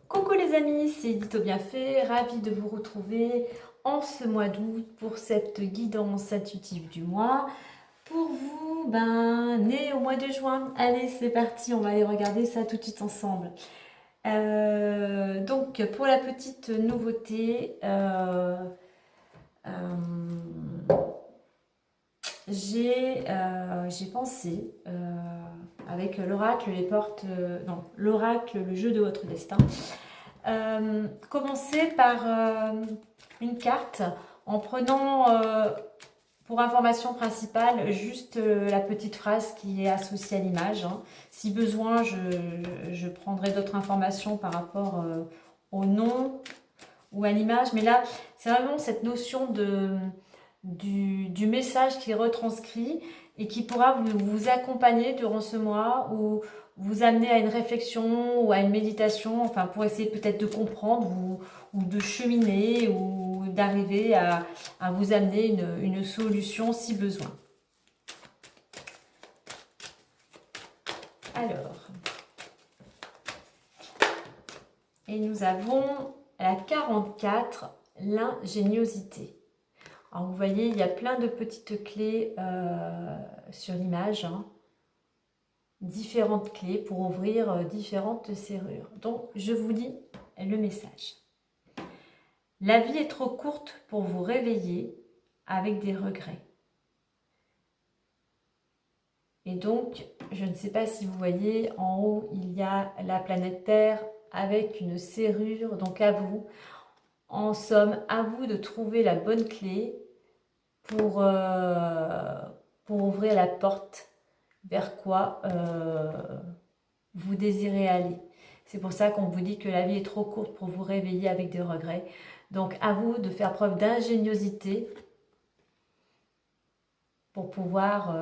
Coucou les amis, c'est Edito Bienfait, ravie de vous retrouver en ce mois d'août pour cette guidance intuitive du mois. Pour vous, né au mois de juin. Allez, c'est parti, on va aller regarder ça tout de suite ensemble. Donc, pour la petite nouveauté, j'ai pensé avec l'oracle, les portes, non, l'oracle, le jeu de votre destin. Commencer par une carte en prenant pour information principale juste la petite phrase qui est associée à l'image. Hein. Si besoin, je prendrai d'autres informations par rapport au nom ou à l'image. Mais là, c'est vraiment cette notion du message qui est retranscrit et qui pourra vous accompagner durant ce mois ou vous amener à une réflexion ou à une méditation, enfin pour essayer peut-être de comprendre ou de cheminer ou d'arriver à vous amener une solution si besoin. Alors, et nous avons la 44, l'ingéniosité. Alors vous voyez, il y a plein de petites clés sur l'image, hein. Différentes clés pour ouvrir différentes serrures. Donc, je vous lis le message. La vie est trop courte pour vous réveiller avec des regrets. Et donc, je ne sais pas si vous voyez, en haut, il y a la planète Terre avec une serrure. Donc, à vous, en somme, à vous de trouver la bonne clé pour ouvrir la porte vers quoi vous désirez aller. C'est pour ça qu'on vous dit que la vie est trop courte pour vous réveiller avec des regrets. Donc à vous de faire preuve d'ingéniosité pour pouvoir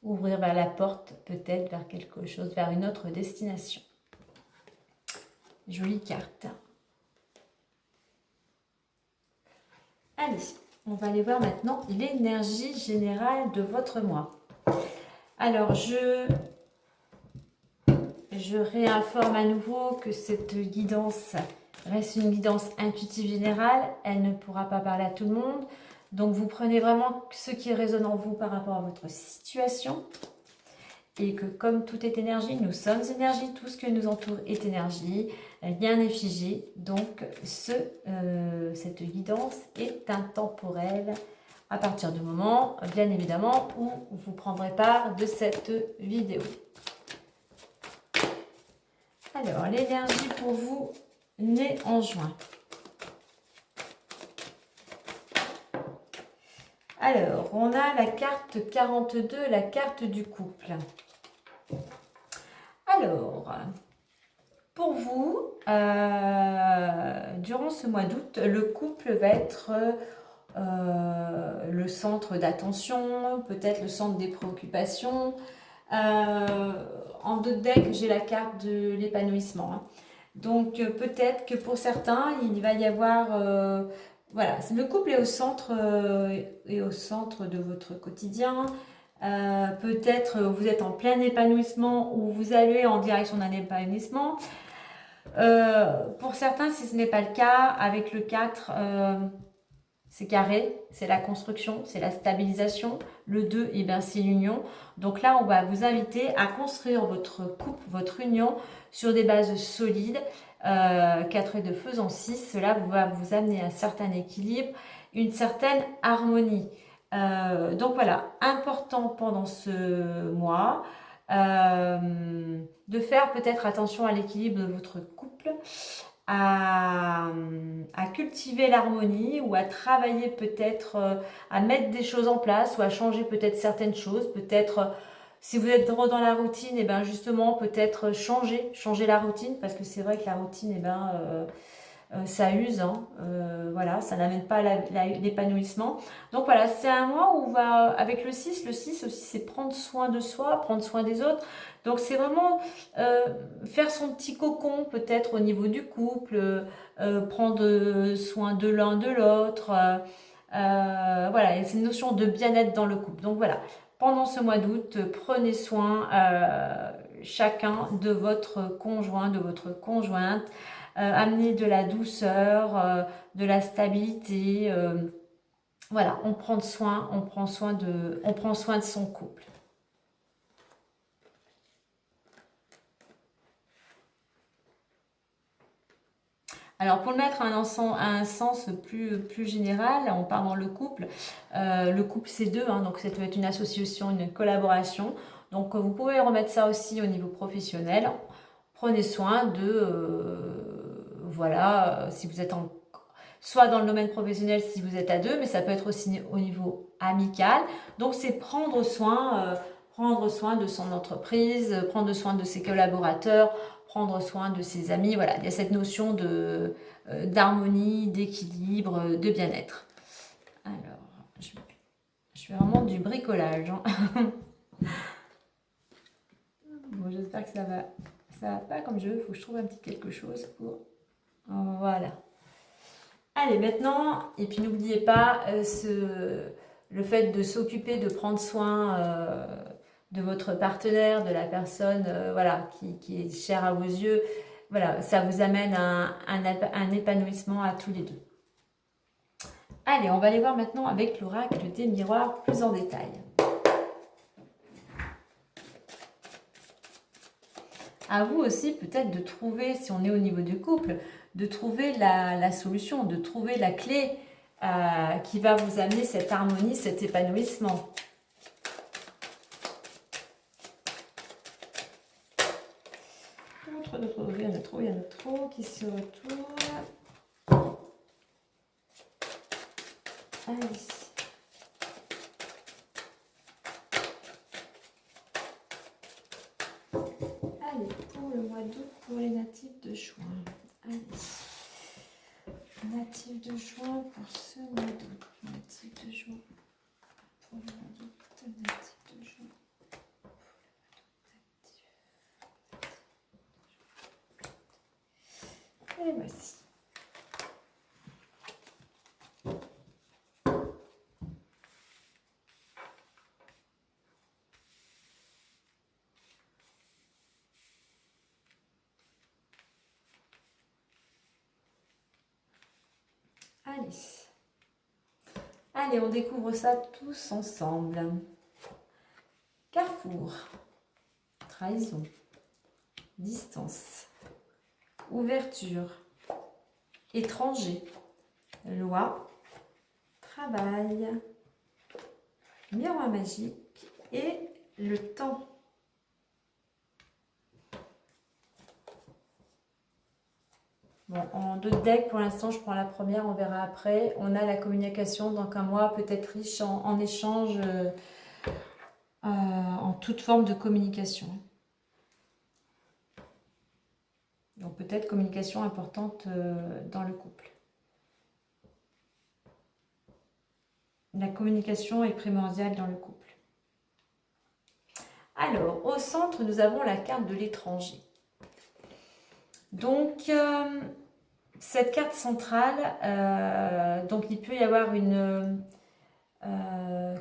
ouvrir vers la porte, peut-être vers quelque chose, vers une autre destination. Jolie carte. Allez, on va aller voir maintenant l'énergie générale de votre mois. Alors, je réinforme à nouveau que cette guidance reste une guidance intuitive générale. Elle ne pourra pas parler à tout le monde. Donc, vous prenez vraiment ce qui résonne en vous par rapport à votre situation. Et que comme tout est énergie, nous sommes énergie. Tout ce que nous entoure est énergie. Rien n'est figé. Donc, cette guidance est intemporelle à partir du moment, bien évidemment, où vous prendrez part de cette vidéo. Alors, l'énergie pour vous, né en juin. Alors, on a la carte 42, la carte du couple. Alors, pour vous, durant ce mois d'août, le couple va être le centre d'attention, peut-être le centre des préoccupations. En deux decks, j'ai la carte de l'épanouissement. Hein. Donc peut-être que pour certains, il va y avoir... voilà, le couple est au centre de votre quotidien. Peut-être vous êtes en plein épanouissement ou vous allez en direction d'un épanouissement. Pour certains, si ce n'est pas le cas, avec le 4... c'est carré, c'est la construction, c'est la stabilisation. Le 2, eh bien, c'est l'union. Donc là, on va vous inviter à construire votre couple, votre union sur des bases solides. 4 et 2 faisant 6, cela va vous amener à un certain équilibre, une certaine harmonie. Donc voilà, important pendant ce mois de faire peut-être attention à l'équilibre de votre couple. À cultiver l'harmonie ou à travailler peut-être, à mettre des choses en place ou à changer peut-être certaines choses. Peut-être, si vous êtes trop dans la routine, et justement peut-être changer la routine parce que c'est vrai que la routine, ça use, hein, voilà, ça n'amène pas l'épanouissement. Donc voilà, c'est un mois où on va, avec le 6 aussi c'est prendre soin de soi, prendre soin des autres. Donc c'est vraiment faire son petit cocon peut-être au niveau du couple, prendre soin de l'un de l'autre. Voilà, et c'est une notion de bien-être dans le couple. Donc voilà, pendant ce mois d'août, prenez soin chacun de votre conjoint, de votre conjointe. Amenez de la douceur, de la stabilité. Voilà, on prend soin de son couple. Alors pour le mettre à un sens plus général, on part dans le couple. Le couple c'est deux, hein, donc ça peut être une association, une collaboration. Donc vous pouvez remettre ça aussi au niveau professionnel. Prenez soin de, voilà, si vous êtes soit dans le domaine professionnel si vous êtes à deux, mais ça peut être aussi au niveau amical. Donc c'est prendre soin de son entreprise, prendre soin de ses collaborateurs, prendre soin de ses amis. Voilà, il y a cette notion d'harmonie, d'équilibre, de bien-être. Alors, je fais vraiment du bricolage. Hein. Bon, j'espère que ça va pas comme je veux. Il faut que je trouve un petit quelque chose pour... Voilà. Allez, maintenant, et puis n'oubliez pas le fait de s'occuper, de prendre soin de votre partenaire, de la personne voilà, qui est chère à vos yeux. Voilà, ça vous amène un épanouissement à tous les deux. Allez, on va aller voir maintenant avec l'oracle des miroirs plus en détail. À vous aussi peut-être de trouver, si on est au niveau du couple, de trouver la solution, de trouver la clé qui va vous amener cette harmonie, cet épanouissement. Il y en a trop qui se retournent. Allez. Allez, pour le mois d'août, pour les natifs de juin. Allez. Natifs de juin pour ce mois d'août. Natifs de juin. Pour le mois d'août, natifs de juin. Et voici. Allez, on découvre ça tous ensemble. Carrefour, trahison, distance, ouverture, étranger, loi, travail, miroir magique et le temps. Bon, en deux decks, pour l'instant, je prends la première, on verra après. On a la communication, donc un mois peut-être riche en échange, en toute forme de communication. Donc peut-être communication importante dans le couple. La communication est primordiale dans le couple. Alors, au centre, nous avons la carte de l'étranger. Donc, cette carte centrale, donc il peut y avoir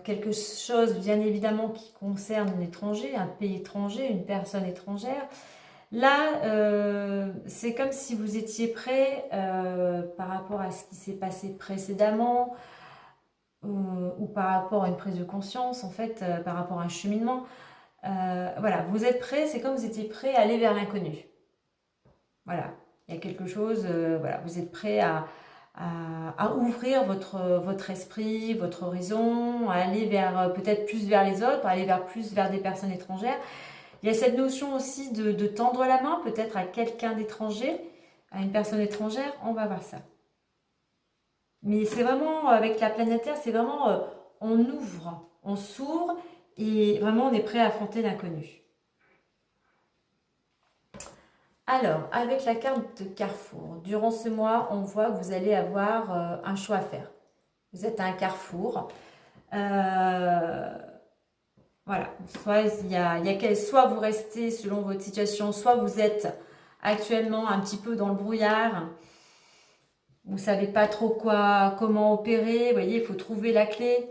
quelque chose, bien évidemment, qui concerne l'étranger, un pays étranger, une personne étrangère. Là, c'est comme si vous étiez prêt par rapport à ce qui s'est passé précédemment ou par rapport à une prise de conscience, en fait, par rapport à un cheminement. Voilà, vous êtes prêt, c'est comme vous étiez prêt à aller vers l'inconnu. Voilà, il y a quelque chose, voilà, vous êtes prêt à ouvrir votre esprit, votre horizon, à aller vers peut-être plus vers les autres, à aller plus vers des personnes étrangères. Il y a cette notion aussi de tendre la main peut-être à quelqu'un d'étranger, à une personne étrangère, on va voir ça. Mais c'est vraiment, avec la planète Terre, c'est vraiment, on ouvre, on s'ouvre et vraiment on est prêt à affronter l'inconnu. Alors, avec la carte de Carrefour, durant ce mois, on voit que vous allez avoir un choix à faire. Vous êtes à un carrefour. Euh, voilà. Soit vous restez selon votre situation, soit vous êtes actuellement un petit peu dans le brouillard. Vous ne savez pas trop comment opérer. Vous voyez, il faut trouver la clé.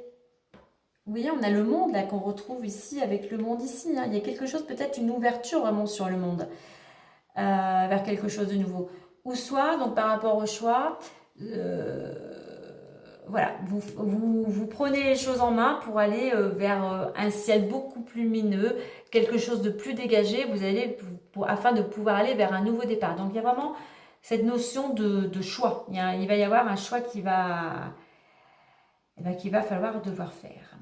Vous voyez, on a le monde là qu'on retrouve ici avec le monde ici, hein. Il y a quelque chose, peut-être une ouverture vraiment sur le monde, vers quelque chose de nouveau. Ou soit, donc par rapport au choix, euh, voilà, vous prenez les choses en main pour aller vers un ciel beaucoup plus lumineux, quelque chose de plus dégagé, vous allez afin de pouvoir aller vers un nouveau départ. Donc il y a vraiment cette notion de choix. Il va y avoir un choix qu'il va falloir devoir faire.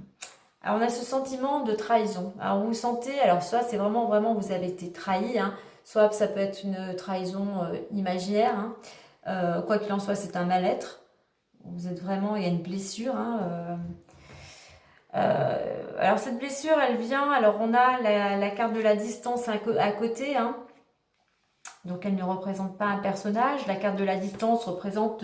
Alors on a ce sentiment de trahison. Alors vous vous sentez, alors soit c'est vraiment vous avez été trahi, hein, soit ça peut être une trahison imaginaire, hein. Quoi qu'il en soit, c'est un mal-être. Vous êtes vraiment, il y a une blessure, hein. Alors cette blessure, elle vient, alors on a la carte de la distance à côté, hein. Donc elle ne représente pas un personnage. La carte de la distance représente,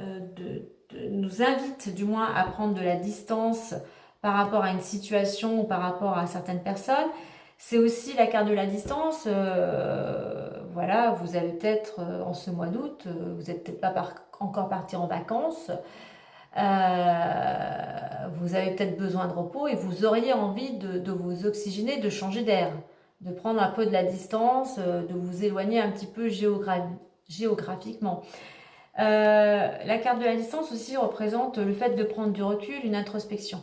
nous invite du moins à prendre de la distance par rapport à une situation ou par rapport à certaines personnes. C'est aussi la carte de la distance. Voilà, vous avez peut-être en ce mois d'août, vous n'êtes peut-être pas encore parti en vacances. Vous avez peut-être besoin de repos et vous auriez envie de vous oxygéner, de changer d'air, de prendre un peu de la distance, de vous éloigner un petit peu géographiquement. La carte de la distance aussi représente le fait de prendre du recul, une introspection.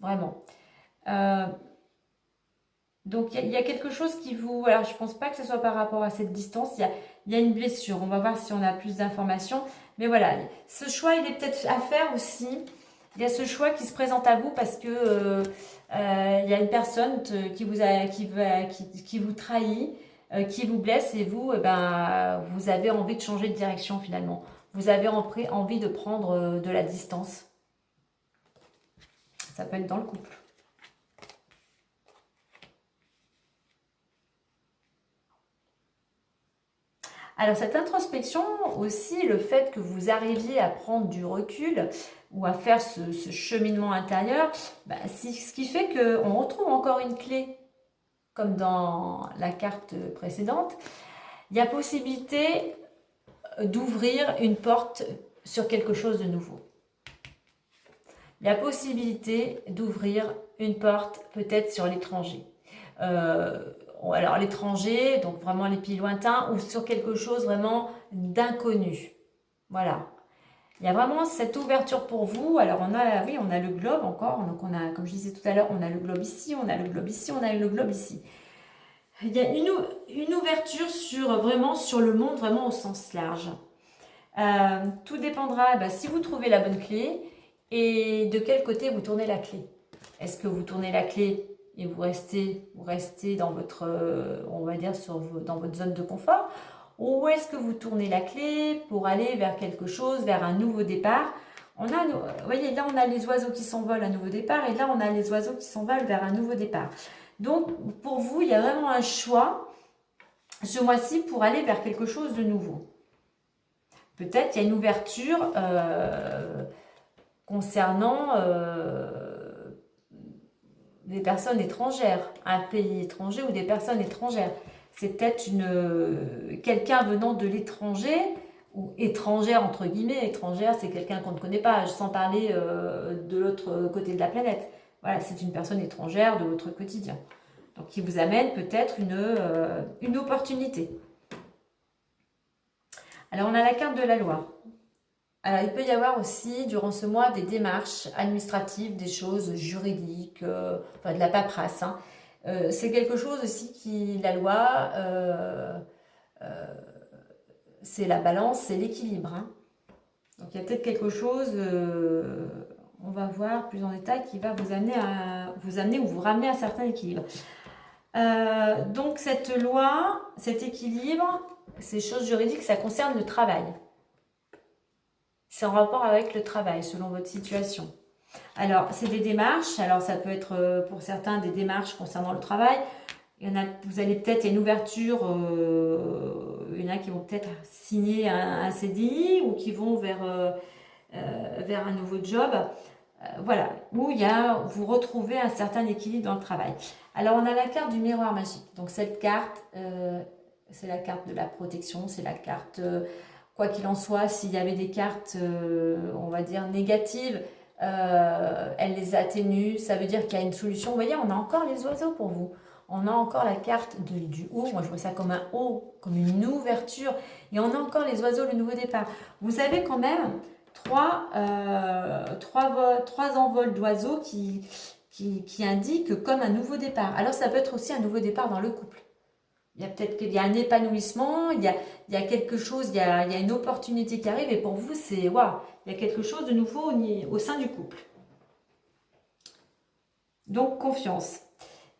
Vraiment. Euh, donc il y a quelque chose qui vous... Alors je pense pas que ce soit par rapport à cette distance, il y a une blessure. On va voir si on a plus d'informations. Mais voilà, ce choix il est peut-être à faire aussi. Il y a ce choix qui se présente à vous parce que il y a une personne qui vous trahit, qui vous blesse et vous, vous avez envie de changer de direction finalement. Vous avez envie de prendre de la distance. Ça peut être dans le couple. Alors cette introspection aussi, le fait que vous arriviez à prendre du recul ou à faire ce cheminement intérieur, c'est ce qui fait qu'on retrouve encore une clé, comme dans la carte précédente. Il y a possibilité d'ouvrir une porte sur quelque chose de nouveau. Il y a possibilité d'ouvrir une porte peut-être sur l'étranger. Alors l'étranger, donc vraiment les pays lointains, ou sur quelque chose vraiment d'inconnu. Voilà. Il y a vraiment cette ouverture pour vous. Alors on a le globe encore. Donc on a, comme je disais tout à l'heure, on a le globe ici, on a le globe ici, on a le globe ici. Il y a une ouverture vraiment sur le monde, vraiment au sens large. Tout dépendra si vous trouvez la bonne clé et de quel côté vous tournez la clé. Est-ce que vous tournez la clé et vous restez dans votre, on va dire, dans votre zone de confort, ou est-ce que vous tournez la clé pour aller vers quelque chose, vers un nouveau départ? Vous voyez, là on a les oiseaux qui s'envolent à un nouveau départ, et là on a les oiseaux qui s'envolent vers un nouveau départ. Donc pour vous, il y a vraiment un choix ce mois-ci pour aller vers quelque chose de nouveau. Peut-être qu'il y a une ouverture concernant des personnes étrangères, un pays étranger ou des personnes étrangères. C'est peut-être quelqu'un venant de l'étranger, ou étrangère entre guillemets. Étrangère, c'est quelqu'un qu'on ne connaît pas, sans parler de l'autre côté de la planète. Voilà, c'est une personne étrangère de votre quotidien. Donc qui vous amène peut-être une opportunité. Alors on a la carte de la loi. Alors, il peut y avoir aussi, durant ce mois, des démarches administratives, des choses juridiques, de la paperasse, hein. C'est quelque chose aussi la loi, c'est la balance, c'est l'équilibre, hein. Donc, il y a peut-être quelque chose, on va voir plus en détail, qui va vous amener ou vous ramener à un certain équilibre. Donc, cette loi, cet équilibre, ces choses juridiques, ça concerne le travail. C'est en rapport avec le travail, selon votre situation. Alors, c'est des démarches. Alors, ça peut être pour certains des démarches concernant le travail. vous allez peut-être, il y a une ouverture, il y en a qui vont peut-être signer un CDI ou qui vont vers un nouveau job. Voilà, où vous retrouvez un certain équilibre dans le travail. Alors, on a la carte du miroir magique. Donc, cette carte, c'est la carte de la protection, c'est la carte, quoi qu'il en soit, s'il y avait des cartes, on va dire, négatives, elle les atténue. Ça veut dire qu'il y a une solution. Vous voyez, on a encore les oiseaux pour vous. On a encore la carte du haut. Moi, je vois ça comme un haut, comme une ouverture. Et on a encore les oiseaux, le nouveau départ. Vous avez quand même trois envols d'oiseaux qui indiquent comme un nouveau départ. Alors, ça peut être aussi un nouveau départ dans le couple. Il y a peut-être qu'il y a un épanouissement, il y a quelque chose, il y a une opportunité qui arrive et pour vous, c'est waouh, il y a quelque chose de nouveau au sein du couple. Donc, confiance.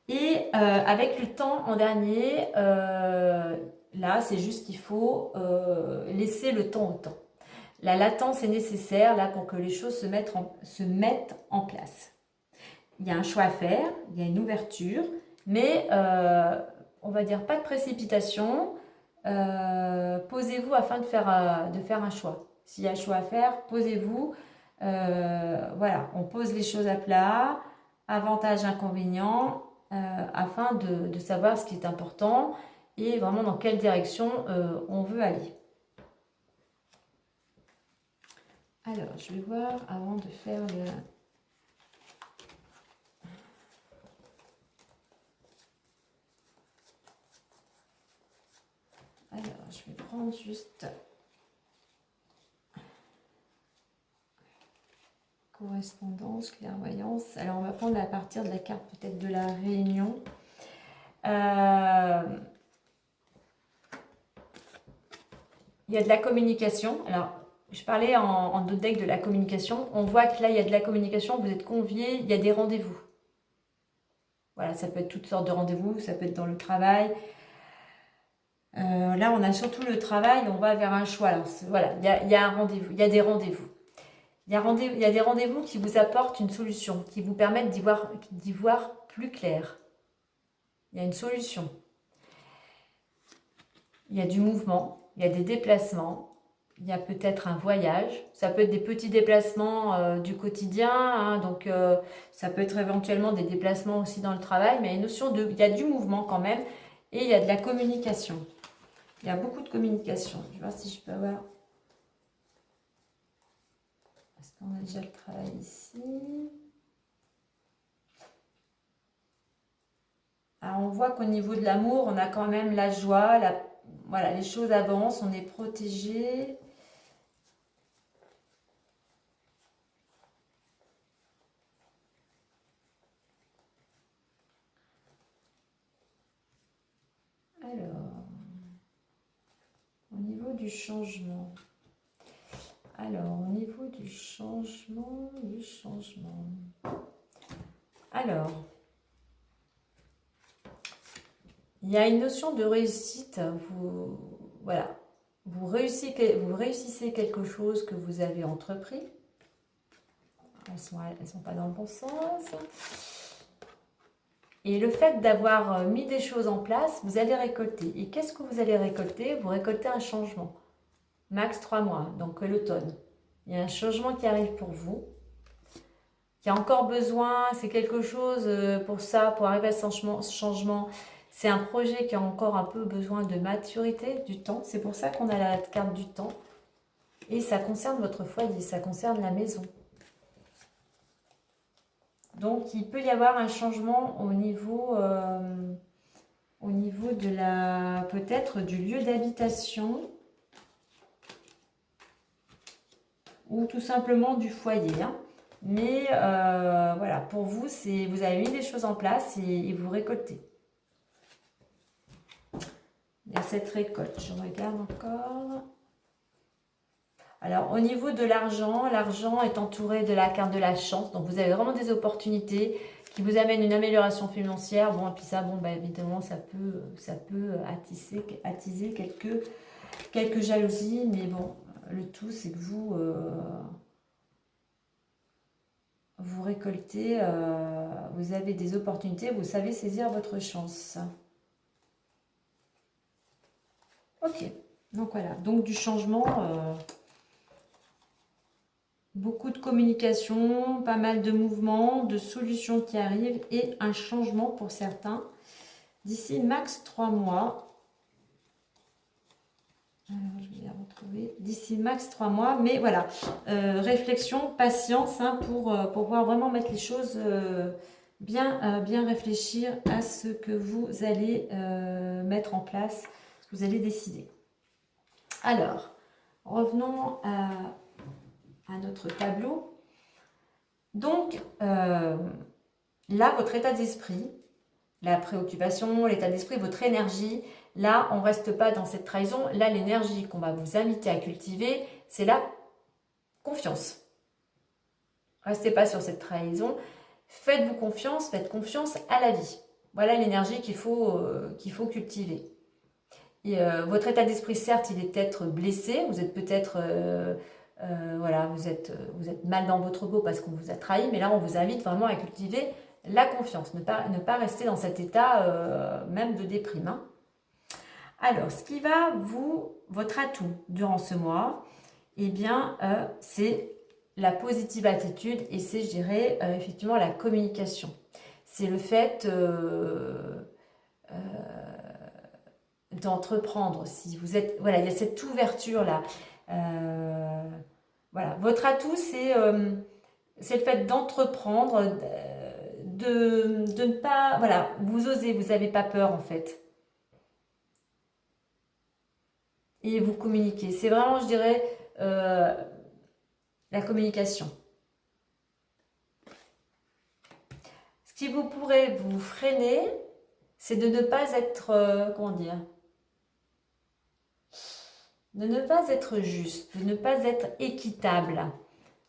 Et avec le temps en dernier, là, c'est juste qu'il faut laisser le temps au temps. La latence est nécessaire là pour que les choses se mettent en place. Il y a un choix à faire, il y a une ouverture, mais on va dire pas de précipitation. Posez-vous afin de faire un choix. S'il y a un choix à faire, posez-vous. Voilà, on pose les choses à plat, avantages, inconvénients, afin de savoir ce qui est important et vraiment dans quelle direction on veut aller. Alors, je vais voir avant de faire le... Alors, je vais prendre juste correspondance, clairvoyance. Alors, on va prendre à partir de la carte peut-être de la réunion. Il y a de la communication. Alors, je parlais en d'autres decks de la communication. On voit que là, il y a de la communication, vous êtes conviés, il y a des rendez-vous. Voilà, ça peut être toutes sortes de rendez-vous, ça peut être dans le travail. Là, on a surtout le travail, on va vers un choix. Alors, voilà, il y a un rendez-vous, il y a des rendez-vous. Il y a des rendez-vous qui vous apportent une solution, qui vous permettent d'y voir plus clair. Il y a une solution. Il y a du mouvement, il y a des déplacements, il y a peut-être un voyage. Ça peut être des petits déplacements du quotidien, hein, donc ça peut être éventuellement des déplacements aussi dans le travail, mais il y a du mouvement quand même, et il y a de la communication. Il y a beaucoup de communication. Je vais voir si je peux avoir... Est-ce qu'on a déjà le travail ici? Alors on voit qu'au niveau de l'amour, on a quand même la joie, voilà, les choses avancent, on est protégé. Alors, au niveau du changement. Alors, au niveau du changement. Alors, il y a une notion de réussite. Voilà, vous réussissez quelque chose que vous avez entrepris. Elles sont pas dans le bon sens. Et le fait d'avoir mis des choses en place, vous allez récolter. Et qu'est-ce que vous allez récolter? Vous récoltez un changement. Max 3 mois, donc l'automne. Il y a un changement qui arrive pour vous. Il y a encore besoin, c'est quelque chose pour ça, pour arriver à ce changement. C'est un projet qui a encore un peu besoin de maturité, du temps. C'est pour ça qu'on a la carte du temps. Et ça concerne votre foyer, ça concerne la maison. Donc, il peut y avoir un changement au niveau de peut-être du lieu d'habitation ou tout simplement du foyer. Hein. Mais voilà, pour vous, vous avez mis des choses en place et vous récoltez. Il y a cette récolte, je regarde encore. Alors, au niveau de l'argent, l'argent est entouré de la carte de la chance. Donc, vous avez vraiment des opportunités qui vous amènent une amélioration financière. Bon, et puis ça, bon, bah, évidemment, ça peut attiser quelques jalousies. Mais bon, le tout, c'est que vous récoltez, vous avez des opportunités, vous savez saisir votre chance. Ok, donc voilà, donc du changement, beaucoup de communication, pas mal de mouvements, de solutions qui arrivent et un changement pour certains d'ici max 3 mois. Alors, je vais la retrouver. D'ici max 3 mois, mais voilà, réflexion, patience hein, pour pouvoir vraiment mettre les choses bien réfléchir à ce que vous allez mettre en place, ce que vous allez décider. Alors, revenons à notre tableau. Donc, là, votre état d'esprit, la préoccupation, l'état d'esprit, votre énergie, là, on ne reste pas dans cette trahison. Là, l'énergie qu'on va vous inviter à cultiver, c'est la confiance. Restez pas sur cette trahison. Faites-vous confiance, faites confiance à la vie. Voilà l'énergie qu'il faut cultiver. Et, votre état d'esprit, certes, il est peut-être blessé. Vous êtes peut-être... voilà, vous êtes mal dans votre peau parce qu'on vous a trahi. Mais là, on vous invite vraiment à cultiver la confiance. Ne pas rester dans cet état même de déprime. Hein. Alors, ce qui va votre atout durant ce mois, eh bien, c'est la positive attitude et c'est, je dirais, effectivement la communication. C'est le fait d'entreprendre. Si vous êtes, voilà, il y a cette ouverture-là. Voilà, votre atout, c'est le fait d'entreprendre, de ne pas, voilà, vous osez, vous n'avez pas peur en fait. Et vous communiquez. C'est vraiment, je dirais, la communication. Ce qui vous pourrait vous freiner, c'est de ne pas être, comment dire, de ne pas être juste, de ne pas être équitable,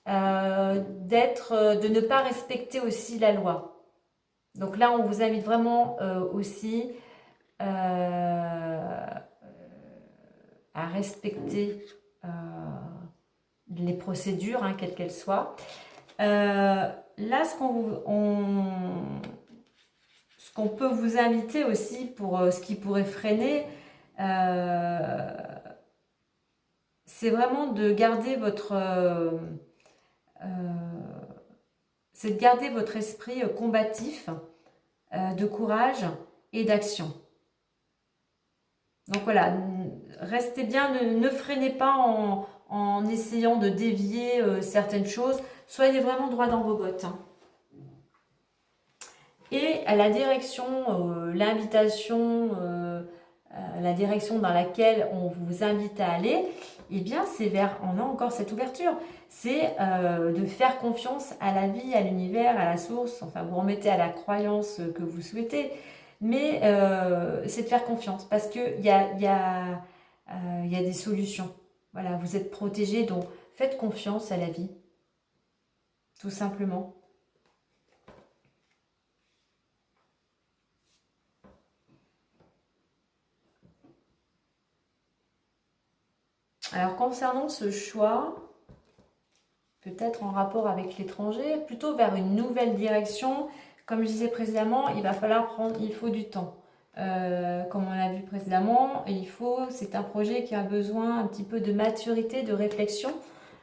de ne pas respecter aussi la loi. Donc là, on vous invite vraiment aussi à respecter les procédures, hein, quelles qu'elles soient. Là, ce qu'on peut vous inviter aussi pour ce qui pourrait freiner, c'est vraiment de garder c'est de garder votre esprit combatif, de courage et d'action. Donc voilà, restez bien, ne freinez pas en essayant de dévier certaines choses. Soyez vraiment droit dans vos bottes. Hein. Et à la direction, l'invitation, la direction dans laquelle on vous invite à aller, eh bien c'est on a encore cette ouverture, c'est de faire confiance à la vie, à l'univers, à la source, enfin vous remettez à la croyance que vous souhaitez, mais c'est de faire confiance parce qu'il y a des solutions. Voilà, vous êtes protégés, donc faites confiance à la vie, tout simplement. Alors concernant ce choix, peut-être en rapport avec l'étranger, plutôt vers une nouvelle direction, comme je disais précédemment, il faut du temps. Comme on l'a vu précédemment, c'est un projet qui a besoin un petit peu de maturité, de réflexion.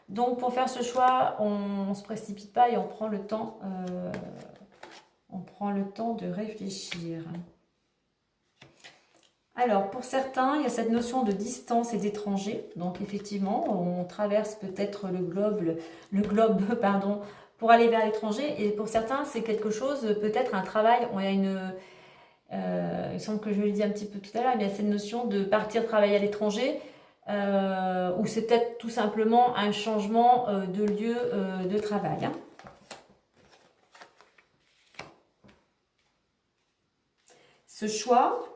Donc pour faire ce choix, on ne se précipite pas et on prend le temps de réfléchir. Alors, pour certains, il y a cette notion de distance et d'étranger. Donc, effectivement, on traverse peut-être le globe, pardon, pour aller vers l'étranger. Et pour certains, c'est quelque chose, peut-être un travail. Il semble que je l'ai dit un petit peu tout à l'heure, mais il y a cette notion de partir travailler à l'étranger, ou c'est peut-être tout simplement un changement de lieu de travail. Hein. Ce choix,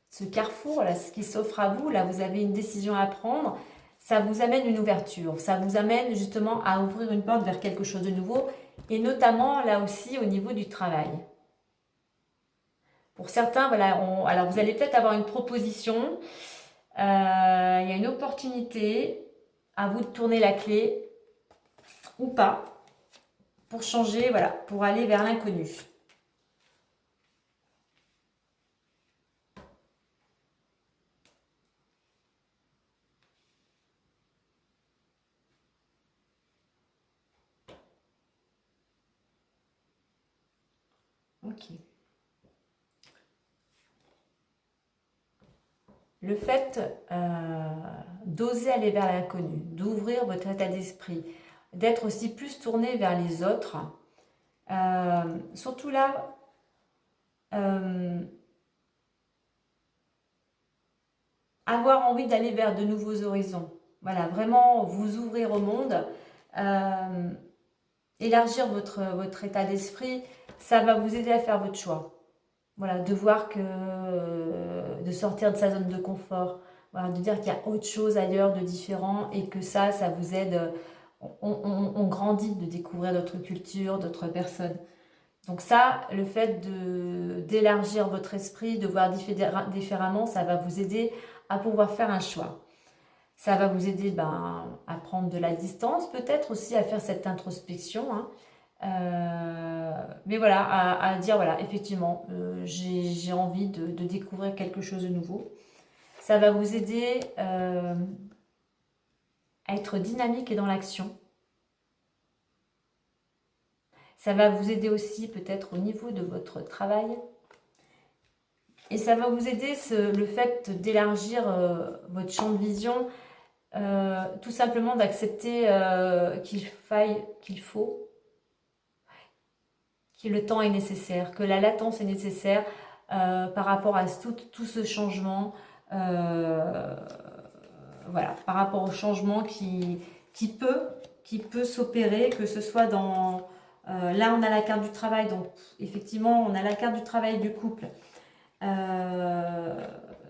ce carrefour, là, ce qui s'offre à vous, là vous avez une décision à prendre, ça vous amène une ouverture, ça vous amène justement à ouvrir une porte vers quelque chose de nouveau, et notamment là aussi au niveau du travail. Pour certains, voilà, alors vous allez peut-être avoir une proposition, il y a une opportunité, à vous de tourner la clé, ou pas, pour changer, voilà, pour aller vers l'inconnu. Ok. Le fait d'oser aller vers l'inconnu, d'ouvrir votre état d'esprit, d'être aussi plus tourné vers les autres, surtout là, avoir envie d'aller vers de nouveaux horizons. Voilà, vraiment vous ouvrir au monde, élargir votre état d'esprit, ça va vous aider à faire votre choix. Voilà, de voir que de sortir de sa zone de confort, voilà, de dire qu'il y a autre chose ailleurs de différent et que ça vous aide. On grandit de découvrir d'autres cultures, d'autres personnes. Donc ça, le fait d'élargir votre esprit, de voir différemment, ça va vous aider à pouvoir faire un choix. Ça va vous aider à prendre de la distance, peut-être aussi à faire cette introspection, hein. Mais voilà, à dire, voilà, effectivement, j'ai envie de découvrir quelque chose de nouveau. Ça va vous aider à être dynamique et dans l'action. Ça va vous aider aussi peut-être au niveau de votre travail. Et ça va vous aider le fait d'élargir votre champ de vision, tout simplement d'accepter qu'il faut, que le temps est nécessaire, que la latence est nécessaire par rapport à tout ce changement, voilà, par rapport au changement qui peut s'opérer, que ce soit dans... là, on a la carte du travail, donc effectivement, on a la carte du travail du couple.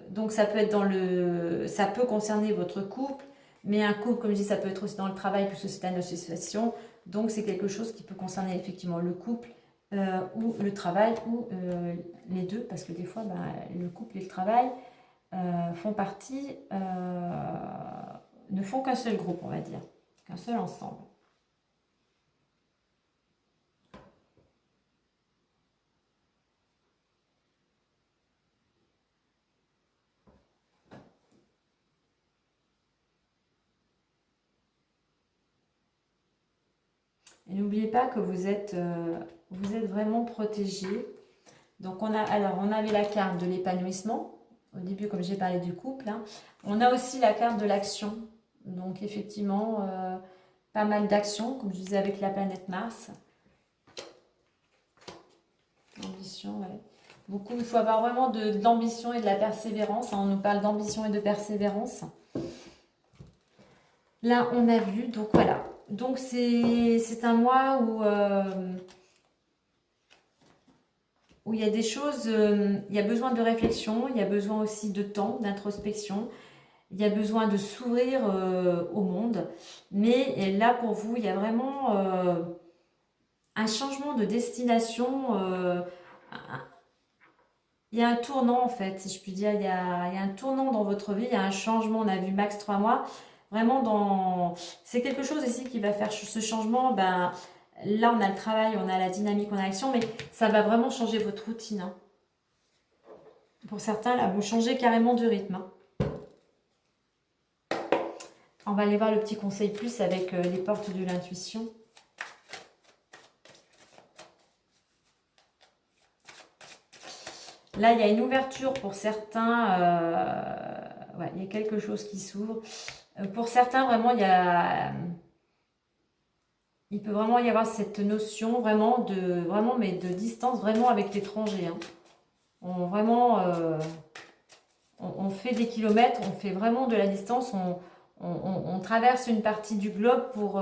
Donc ça peut être ça peut concerner votre couple, mais un couple, comme je dis, ça peut être aussi dans le travail puisque c'est une association. Donc c'est quelque chose qui peut concerner effectivement le couple ou le travail ou les deux, parce que des fois, le couple et le travail font partie, ne font qu'un seul groupe, on va dire, qu'un seul ensemble. Et n'oubliez pas que vous êtes vraiment protégé. Donc on avait la carte de l'épanouissement. Au début, comme j'ai parlé du couple, hein. On a aussi la carte de l'action. Donc effectivement, pas mal d'actions, comme je disais avec la planète Mars. Ambition, ouais. Beaucoup, il faut avoir vraiment de l'ambition et de la persévérance, hein. On nous parle d'ambition et de persévérance. Là, on a vu, donc voilà. Donc c'est un mois où il y a des choses, il y a besoin de réflexion, il y a besoin aussi de temps, d'introspection, il y a besoin de s'ouvrir au monde. Mais là, pour vous, il y a vraiment un changement de destination. Il y a un tournant, en fait, si je puis dire. Il y a un tournant dans votre vie, il y a un changement. On a vu max 3 mois. Vraiment, c'est quelque chose ici qui va faire ce changement. Là, on a le travail, on a la dynamique, on a l'action, mais ça va vraiment changer votre routine, hein. Pour certains, là, vous changez carrément de rythme, hein. On va aller voir le petit conseil plus avec les portes de l'intuition. Là, il y a une ouverture pour certains. Ouais, il y a quelque chose qui s'ouvre. Pour certains, vraiment, il peut vraiment y avoir cette notion mais de distance vraiment avec l'étranger, hein. On fait des kilomètres, on fait vraiment de la distance, on traverse une partie du globe pour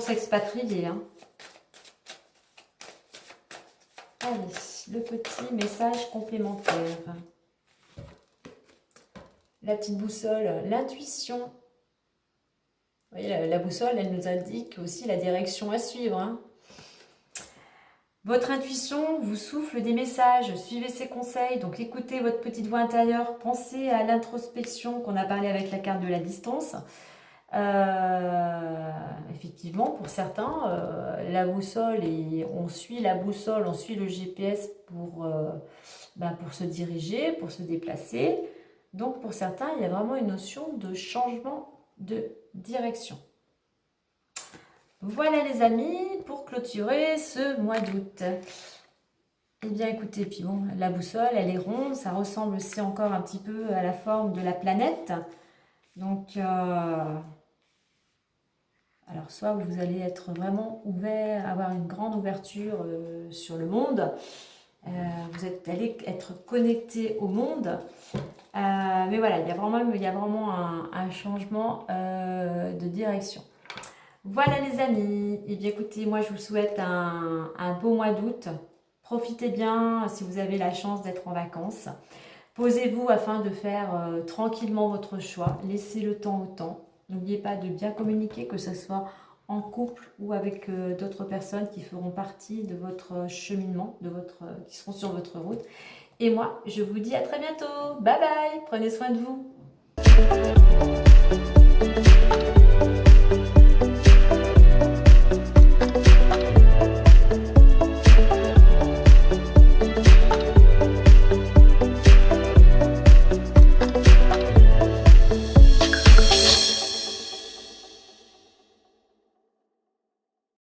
s'expatrier, hein. Allez, le petit message complémentaire. La petite boussole, l'intuition. Vous voyez, la boussole, elle nous indique aussi la direction à suivre, hein. Votre intuition vous souffle des messages, suivez ses conseils, donc écoutez votre petite voix intérieure, pensez à l'introspection qu'on a parlé avec la carte de la distance. Effectivement, pour certains, la boussole, et on suit la boussole, on suit le GPS pour se diriger, pour se déplacer. Donc pour certains, il y a vraiment une notion de changement de direction. Voilà les amis, pour clôturer ce mois d'août. Eh bien écoutez, puis bon, la boussole, elle est ronde, ça ressemble aussi encore un petit peu à la forme de la planète. Donc, alors soit vous allez être vraiment ouvert, avoir une grande ouverture sur le monde, vous allez être connecté au monde, mais voilà, il y a vraiment un changement de direction. Voilà les amis, et bien écoutez, moi je vous souhaite un beau mois d'août. Profitez bien si vous avez la chance d'être en vacances. Posez-vous afin de faire tranquillement votre choix. Laissez le temps au temps. N'oubliez pas de bien communiquer, que ce soit en couple ou avec d'autres personnes qui feront partie de votre cheminement, qui seront sur votre route. Et moi, je vous dis à très bientôt. Bye bye, prenez soin de vous.